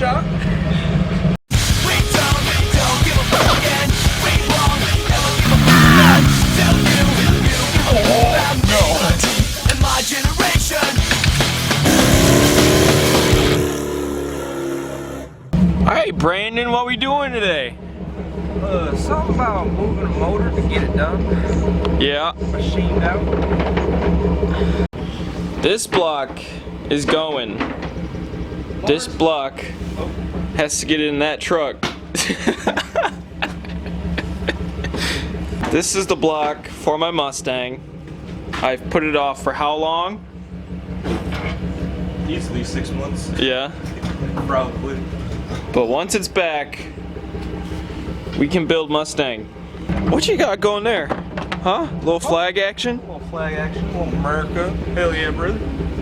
shot. Alright, Brandon, what we doing today? Something about moving a motor to get it done. Yeah. Machined out. This block is going. This block has to get in that truck. This is the block for my Mustang. I've put it off for how long? Easily 6 months. Yeah. Probably. But once it's back, we can build Mustang. What you got going there? Huh? Little flag action? Little flag action, little America. Hell yeah, brother.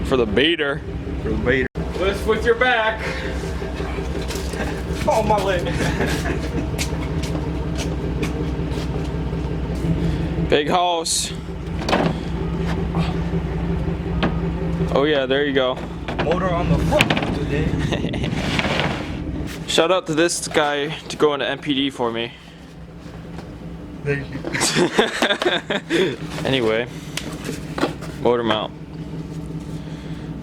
For the beater. For the beater. Lift with your back. Oh, my leg. Big house. Oh yeah, there you go. Motor on the front today. Shout out to this guy to go into MPD for me. Thank you. Anyway, motor mount.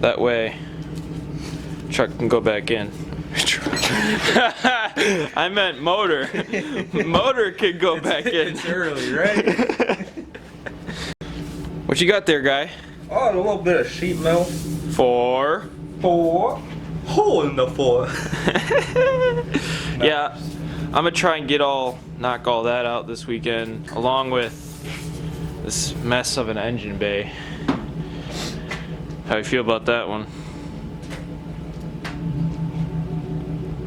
That way, truck can go back in. I meant motor. Motor can go back in. It's early, right? What you got there, guy? Oh, a little bit of sheet metal. For hole in the floor. Yeah, I'm gonna try and knock all that out this weekend, along with this mess of an engine bay. How you feel about that one?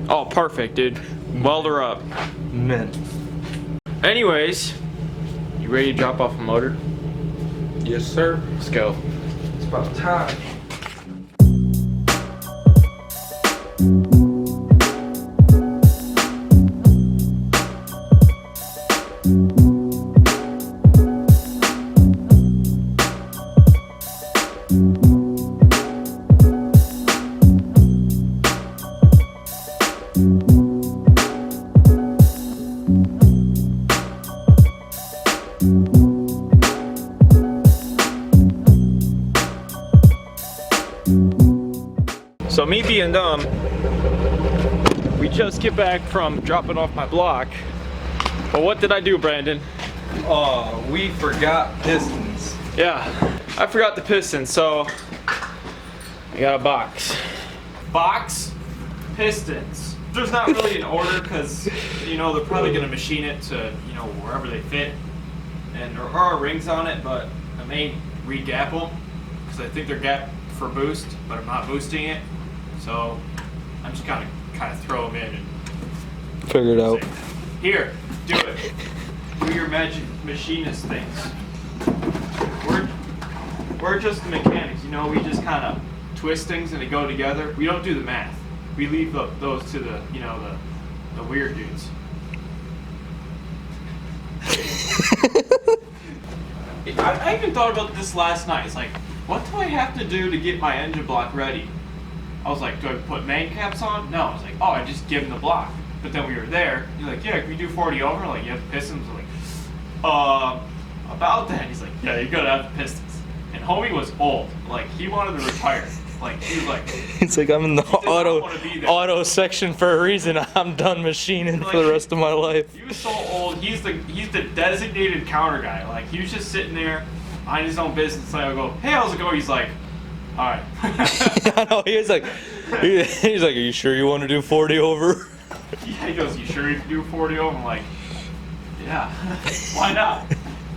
Oh, perfect, dude. Weld her up. Man. Anyways, you ready to drop off a motor? Yes, sir. Let's go. It's about time. So me being dumb, we just get back from dropping off my block. But what did I do, Brandon? Oh, we forgot pistons. Yeah, I forgot the pistons, so I got a box. Box, pistons. There's not really an order because, you know, they're probably going to machine it to, you know, wherever they fit. And there are rings on it, but I may re-gap them because I think they're gapped for boost, but I'm not boosting it. So I'm just kind of throw them in and figure it out. Here, do it. Do your magic machinist things. We're just the mechanics, you know. We just kind of twist things and they go together. We don't do the math. We leave those to the, you know, the weird dudes. I even thought about this last night. It's like, what do I have to do to get my engine block ready? I was like, do I put main caps on? No. I was like, oh, I just give him the block. But then we were there. You're like, yeah, can we do 40 over? Like, you have the pistons? I'm like, about that. He's like, yeah, you gotta have the pistons. And homie was old. Like, he wanted to retire. Like, he was like, it's like I'm in the auto section for a reason. I'm done machining like, for the rest of my life. He was so old. He's the designated counter guy. Like, he was just sitting there, mind his own business. So I go, hey, how's it going? He's like, all right. I know. He's like, are you sure you want to do 40 over? Yeah, he goes, you sure you can do 40 over? I'm like, yeah, why not?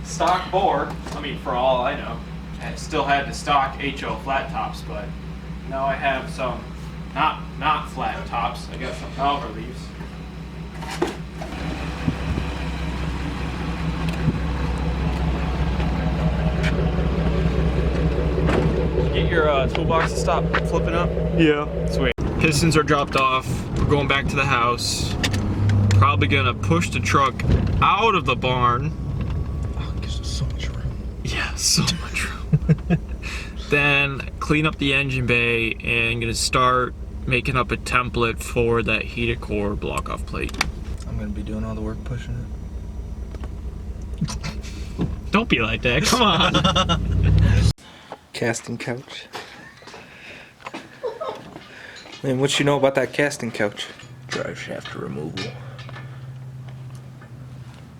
Stock bore. I mean, for all I know, I still had the stock HO flat tops, but now I have some not flat tops. I got some power leaves. Get your toolbox to stop flipping up? Yeah. Sweet. Pistons are dropped off. We're going back to the house. Probably gonna push the truck out of the barn. Oh, it gives us so much room. Yeah, so much room. Then clean up the engine bay and gonna start making up a template for that heated core block off plate. I'm gonna be doing all the work pushing it. Don't be like that, come on. Casting couch. Man, what you know about that casting couch? Drive shaft removal.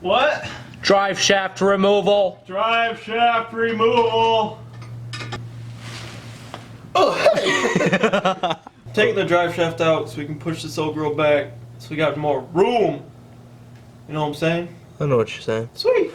What? Drive shaft removal. Drive shaft removal. Taking the drive shaft out so we can push this old girl back so we got more room. You know what I'm saying? I know what you're saying. Sweet.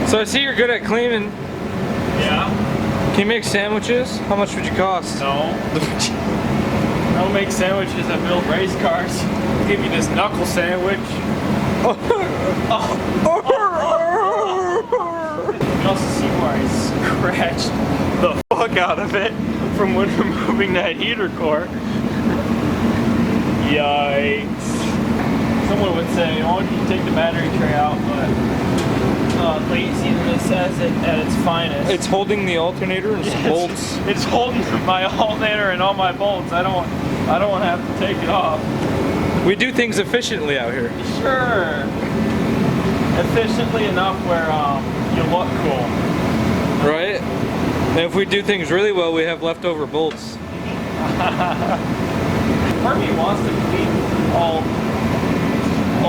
So I see you're good at cleaning. Yeah. Can you make sandwiches? How much would you cost? No. I don't make sandwiches, I build race cars. I'll give you this knuckle sandwich. You can also see where I scratched the fuck out of it from when removing that heater core. Yikes. Someone would say, why don't you take the battery tray out, but laziness says it at its finest. It's holding the alternator and some bolts. It's holding my alternator and all my bolts. I don't want to have to take it off. We do things efficiently out here. Sure. Efficiently enough where you look cool. Right? And if we do things really well, we have leftover bolts. Part of me wants to clean all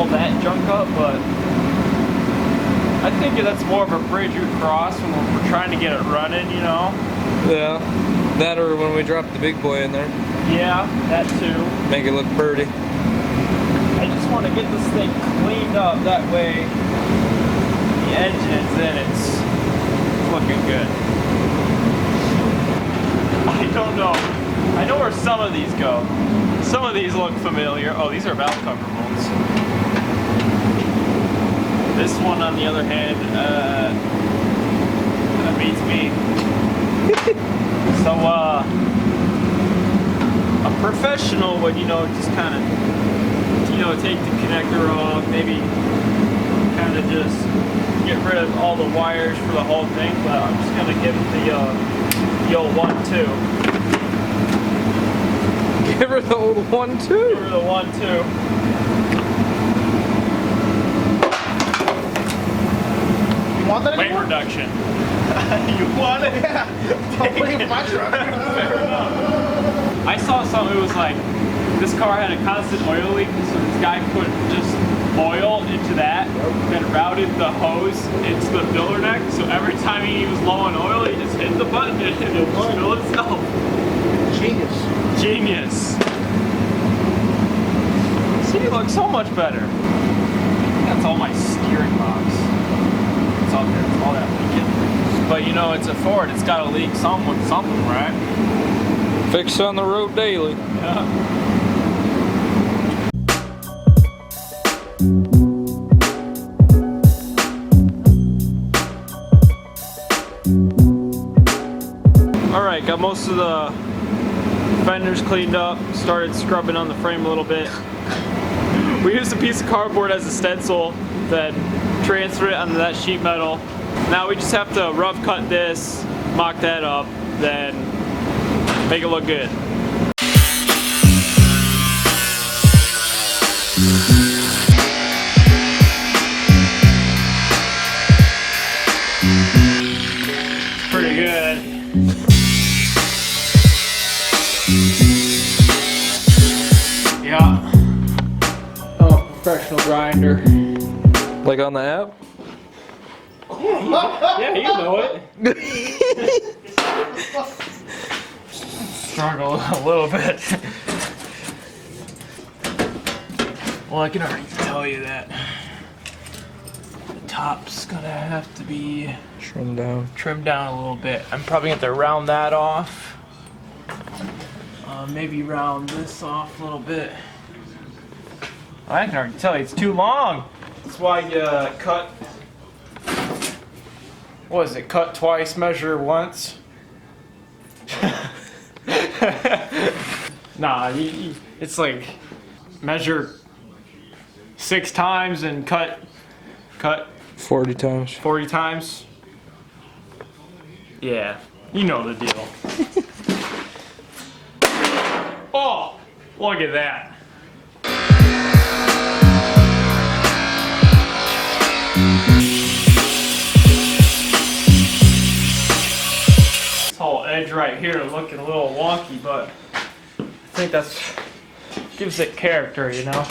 that junk up, but I think that's more of a bridge we cross when we're trying to get it running, you know? Yeah. That or when we drop the big boy in there. Yeah, that too. Make it look pretty. I just want to get this thing cleaned up, that way the engine's in, it's looking good. I don't know. I know where some of these go. Some of these look familiar. Oh, these are valve cover bolts. This one, on the other hand, that beats me. So, a professional would, you know, just kind of, you know, take the connector off, maybe kind of just get rid of all the wires for the whole thing, but I'm just going to give it the old 1-2. Give her the old 1-2? Give her the 1-2. Want that Weight anymore? reduction. You want it? Yeah. Don't bring it in my truck. Fair enough. I saw something, it was like, this car had a constant oil leak, so this guy put just oil into that, then routed the hose into the filler neck, so every time he was low on oil, he just hit the button and it would just fill itself. Genius. Genius. See, you look so much better. That's all my steering box. It's all there, it's all that leaking. But you know, it's a Ford, it's got to leak some with something, right? Fix on the road daily. Yeah. Alright, got most of the fenders cleaned up, started scrubbing on the frame a little bit. We used a piece of cardboard as a stencil, then transferred it onto that sheet metal. Now we just have to rough cut this, mock that up, then make it look good. Pretty good. Yeah. Oh, professional grinder. Like on the app? Yeah, you know it. Struggle a little bit. Well, I can already tell you that top's gonna have to be Trim down. trimmed down a little bit. I'm probably gonna have to round that off. Maybe round this off a little bit. I can already tell you it's too long. That's why you cut. What is it? Cut twice, measure once. Nah, it's like measure 6 times and cut 40 times. 40 times. Yeah, you know the deal. Oh, look at that. This whole edge right here looking a little wonky, but I think that's gives it character, you know.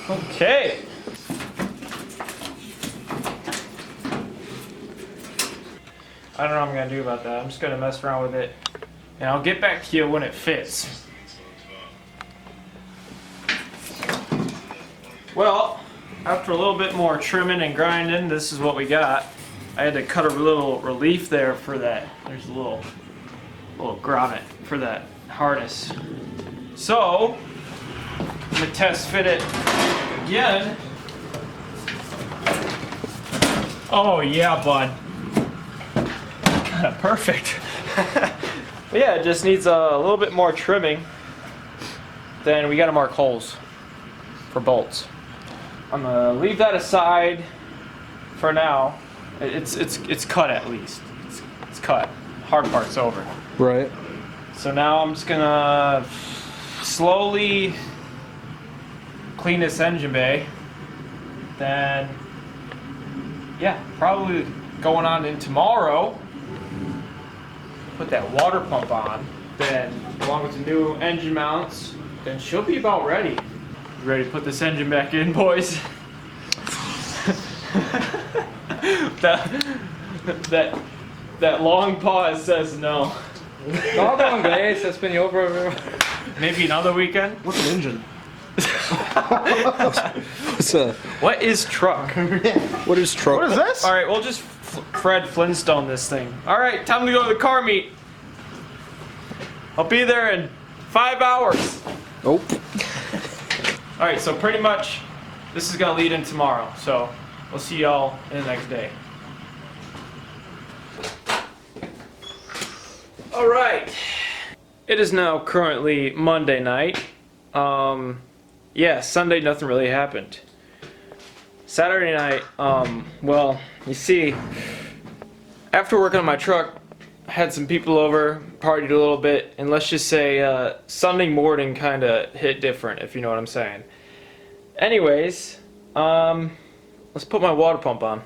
Okay. I don't know what I'm gonna do about that. I'm just gonna mess around with it, and I'll get back to you when it fits. Well, after a little bit more trimming and grinding, this is what we got. I had to cut a little relief there for that. There's a little grommet for that harness. So, I'm gonna test fit it again. Oh yeah, bud. Kinda perfect. But yeah, it just needs a little bit more trimming. Then we gotta mark holes for bolts. I'm gonna leave that aside for now. It's cut at least. It's cut. Hard part's over. Right. So now I'm just gonna slowly clean this engine bay. Then, yeah, probably going on in tomorrow. Put that water pump on. Then, along with the new engine mounts, then she'll be about ready. You ready to put this engine back in, boys? that long pause says no. Another guys, that's been over. Maybe another weekend. What's an engine? What is truck? What is truck? What is this? All right, we'll just Fred Flintstone this thing. All right, time to go to the car meet. I'll be there in 5 hours. Nope. All right, so pretty much this is gonna lead in tomorrow. So we'll see y'all in the next day. All right. It is now currently Monday night. Yeah, Sunday nothing really happened. Saturday night, well, you see, after working on my truck, I had some people over, partied a little bit, and let's just say Sunday morning kind of hit different, if you know what I'm saying. Anyways, let's put my water pump on.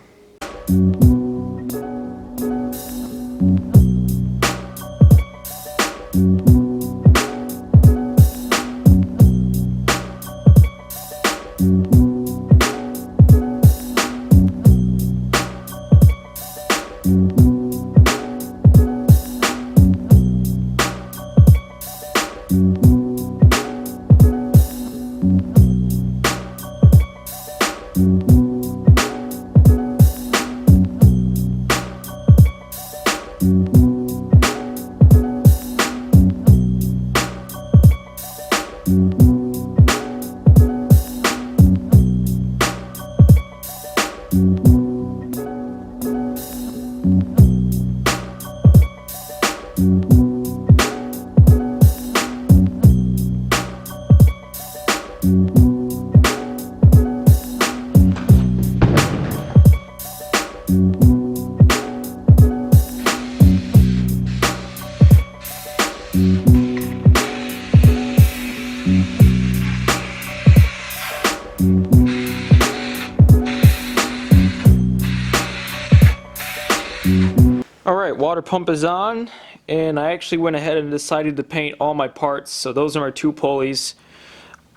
Alright, water pump is on, and I actually went ahead and decided to paint all my parts. So those are my 2 pulleys,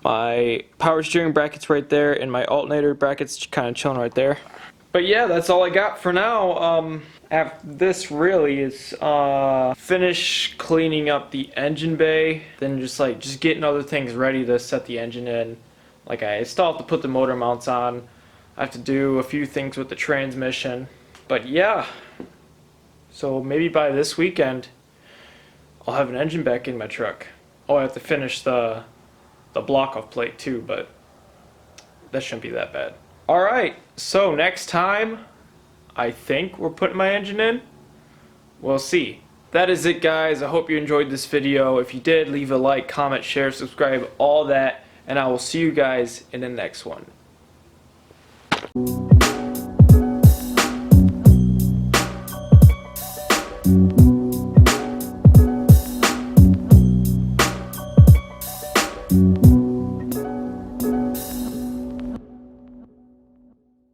my power steering brackets right there, and my alternator brackets kind of chilling right there. But yeah, that's all I got for now. After this really is finish cleaning up the engine bay, then just getting other things ready to set the engine in, Like I still have to put the motor mounts on. I have to do a few things with the transmission. But yeah, so maybe by this weekend I'll have an engine back in my truck. Oh, I have to finish the block off plate too, but that shouldn't be that bad. Alright, so next time I think we're putting my engine in. We'll see. That is it, guys. I hope you enjoyed this video. If you did, leave a like, comment, share, subscribe, all that, and I will see you guys in the next one.